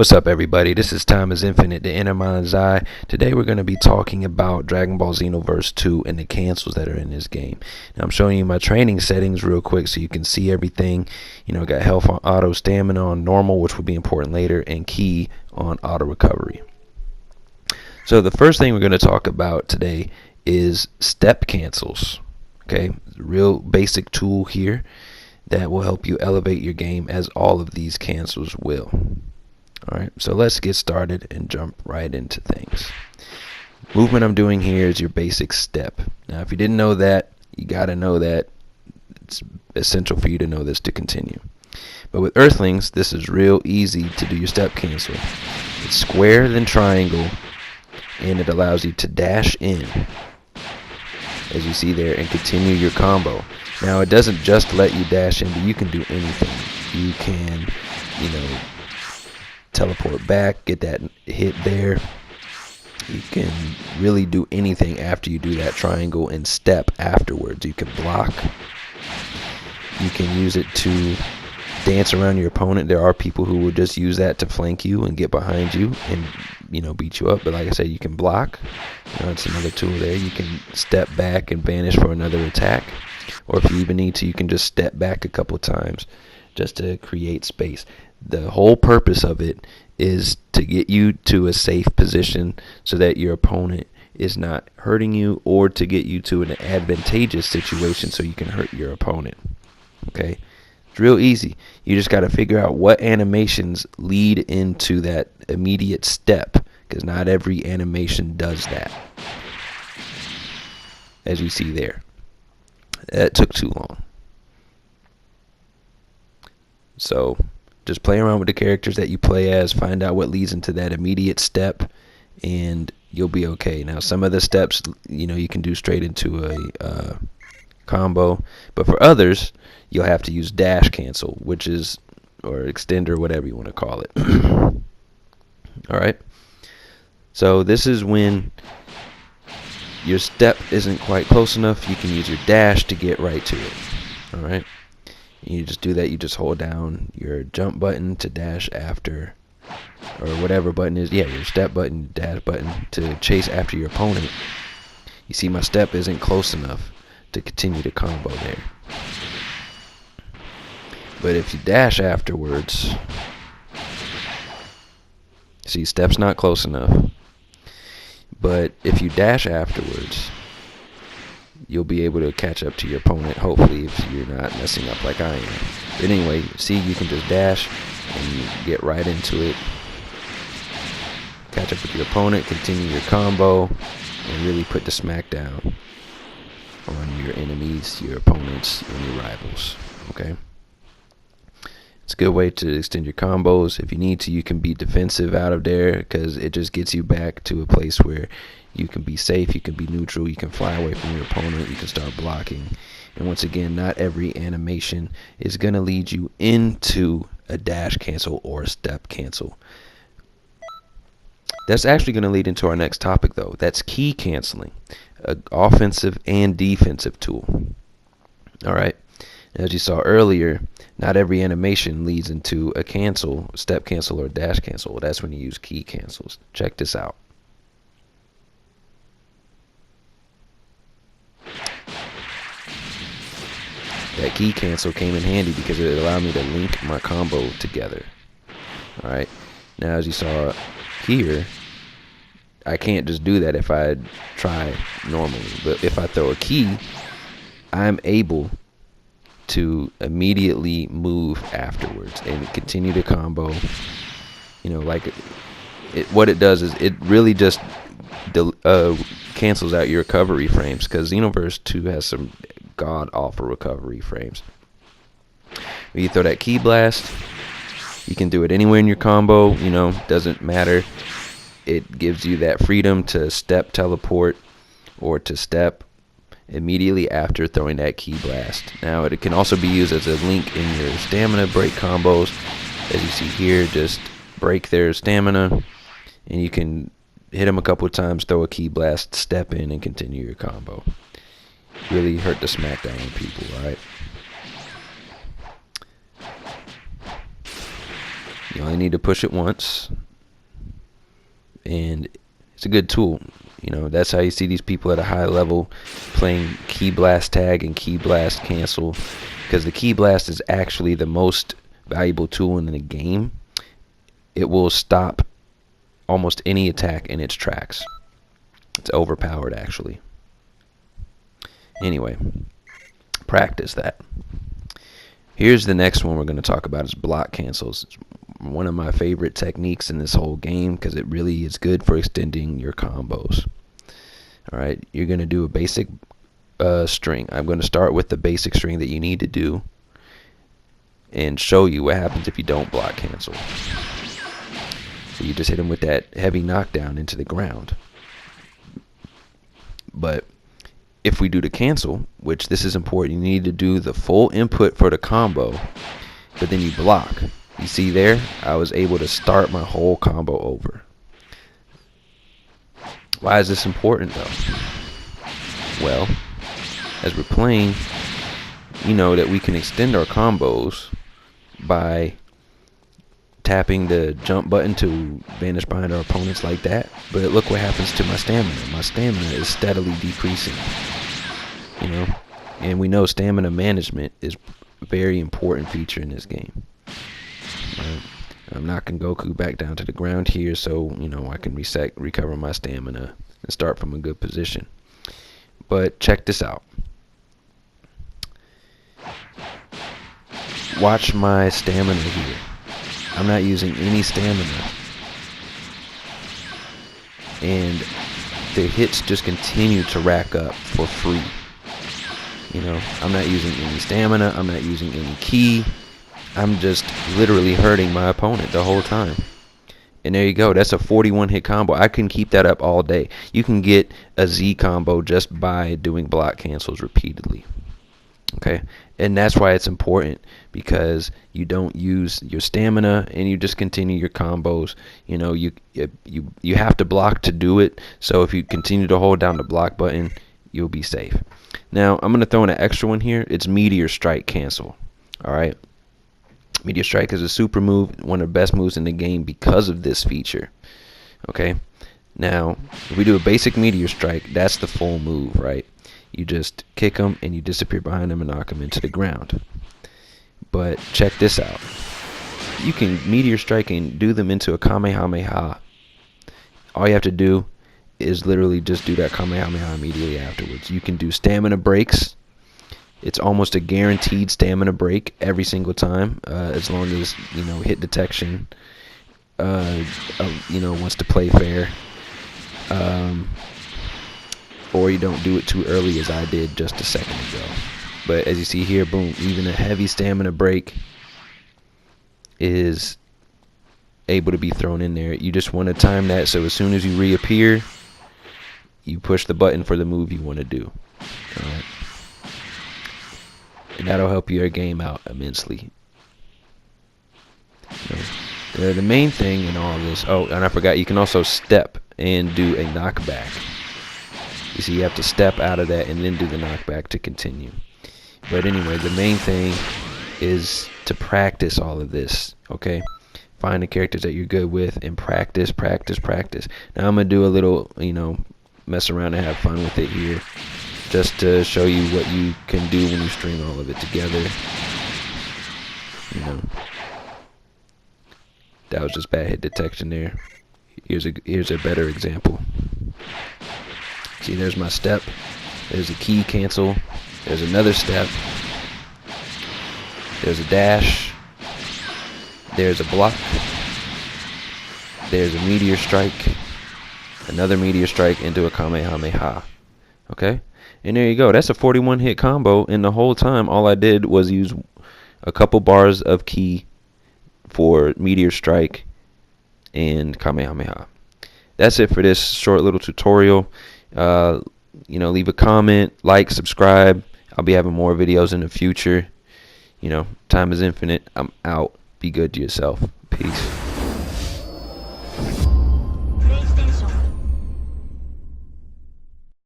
What's up, everybody? This is Time is Infinite, the Inner Mind's Eye. Today we're going to be talking about Dragonball Xenoverse 2 and the cancels that are in this game. Now I'm showing you my training settings real quick so you can see everything. You know, I got health on auto, stamina on normal, which will be important later, and key on auto recovery. So the first thing we're going to talk about today is step cancels. Okay, real basic tool here that will help you elevate your game, as all of these cancels will. Alright, so let's get started and jump right into things. Movement I'm doing here is your basic step. Now if you didn't know that, you gotta know that. It's essential for you to know this to continue. But with Earthlings, this is real easy to do your step cancel. It's square then triangle, and it allows you to dash in, as you see there, and continue your combo. Now it doesn't just let you dash in, but you can do anything. You can, teleport back, get that hit there. You can really do anything after you do that triangle and step afterwards. You can block. You can use it to dance around your opponent. There are people who will just use that to flank you and get behind you and beat you up. But like I said, you can block. It's another tool there. You can step back and vanish for another attack. Or if you even need to, you can just step back a couple times just to create space. The whole purpose of it is to get you to a safe position so that your opponent is not hurting you, or to get you to an advantageous situation so you can hurt your opponent. Okay? It's real easy. You just got to figure out what animations lead into that immediate step, because not every animation does that. As you see there. That took too long. So just play around with the characters that you play as, find out what leads into that immediate step, and you'll be okay. Now some of the steps, you can do straight into a combo, but for others, you'll have to use dash cancel, or extend, or whatever you want to call it. Alright, so this is when your step isn't quite close enough. You can use your dash to get right to it. Alright, you just do that. You just hold down your jump button to dash after, or whatever button is, your step button, dash button, to chase after your opponent. You see my step isn't close enough to continue the combo there. But if you dash afterwards, see, step's not close enough. But if you dash afterwards, you'll be able to catch up to your opponent, hopefully, if you're not messing up like I am. But anyway, see, you can just dash and get right into it. Catch up with your opponent, continue your combo, and really put the smack down on your enemies, your opponents, and your rivals. Okay? It's a good way to extend your combos. If you need to, you can be defensive out of there, because it just gets you back to a place where you can be safe, you can be neutral, you can fly away from your opponent, you can start blocking. And once again, not every animation is going to lead you into a dash cancel or a step cancel. That's actually going to lead into our next topic, though. That's key canceling, an offensive and defensive tool. Alright, as you saw earlier, not every animation leads into a cancel, step cancel, or dash cancel. That's when you use key cancels. Check this out. That key cancel came in handy because it allowed me to link my combo together. Alright, now as you saw here, I can't just do that if I try normally. But if I throw a key, I'm able to immediately move afterwards and continue the combo. What it does is it really just cancels out your recovery frames, because Xenoverse 2 has some god-awful recovery frames. When you throw that key blast, you can do it anywhere in your combo, doesn't matter. It gives you that freedom to step teleport, or to step immediately after throwing that key blast. Now it can also be used as a link in your stamina break combos. As you see here, just break their stamina, and you can hit them a couple of times, throw a key blast, step in, and continue your combo. Really hurt the smackdown on people, alright? You only need to push it once, and it's a good tool. You know, that's how you see these people at a high level playing key blast tag and key blast cancel, because the key blast is actually the most valuable tool in the game. It will stop almost any attack in its tracks. It's overpowered, actually. Anyway, practice that. Here's the next one we're going to talk about is block cancels. It's one of my favorite techniques in this whole game because it really is good for extending your combos. Alright, you're going to do a basic string. I'm going to start with the basic string that you need to do and show you what happens if you don't block cancel. So you just hit him with that heavy knockdown into the ground. But if we do the cancel, which this is important, you need to do the full input for the combo, but then you block. You see there, I was able to start my whole combo over. Why is this important though? Well, as we're playing, you know that we can extend our combos by tapping the jump button to vanish behind our opponents like that. But look what happens to my stamina. My stamina is steadily decreasing. You know, and we know stamina management is a very important feature in this game. Right? I'm knocking Goku back down to the ground here, so you know I can recover my stamina and start from a good position. But check this out. Watch my stamina here. I'm not using any stamina, and the hits just continue to rack up for free. You know, I'm not using any stamina, I'm not using any ki. I'm just literally hurting my opponent the whole time. And there you go, that's a 41 hit combo. I can keep that up all day. You can get a Z combo just by doing block cancels repeatedly. Okay, and that's why it's important, because you don't use your stamina and you just continue your combos. You know, you have to block to do it, so if you continue to hold down the block button, you'll be safe. Now I'm going to throw in an extra one here. It's Meteor Strike cancel. Alright, Meteor Strike is a super move, one of the best moves in the game because of this feature. Okay, now if we do a basic Meteor Strike, that's the full move, right? You just kick them and you disappear behind them and knock them into the ground. But check this out. You can Meteor Strike and do them into a Kamehameha. All you have to do is literally just do that Kamehameha immediately afterwards. You can do stamina breaks. It's almost a guaranteed stamina break every single time, as long as you know hit detection you know wants to play fair. Or you don't do it too early as I did just a second ago. But as you see here, boom, even a heavy stamina break is able to be thrown in there. You just want to time that so as soon as you reappear, you push the button for the move you want to do. Alright. And that'll help your game out immensely. So, the main thing in all this, oh, and I forgot, you can also step and do a knockback. You see, you have to step out of that and then do the knockback to continue. But anyway, the main thing is to practice all of this, okay? Find the characters that you're good with and practice, practice, practice. Now I'm going to do a little, you know, mess around and have fun with it here, just to show you what you can do when you string all of it together. You know, that was just bad hit detection there. Here's a better example. See, there's my step. There's a key cancel. There's another step. There's a dash. There's a block. There's a Meteor Strike. Another Meteor Strike into a Kamehameha. Okay? And there you go. That's a 41 hit combo, and the whole time all I did was use a couple bars of ki for Meteor Strike and Kamehameha. That's it for this short little tutorial. You know, leave a comment, like, subscribe. I'll be having more videos in the future. You know, time is infinite. I'm out. Be good to yourself. Peace.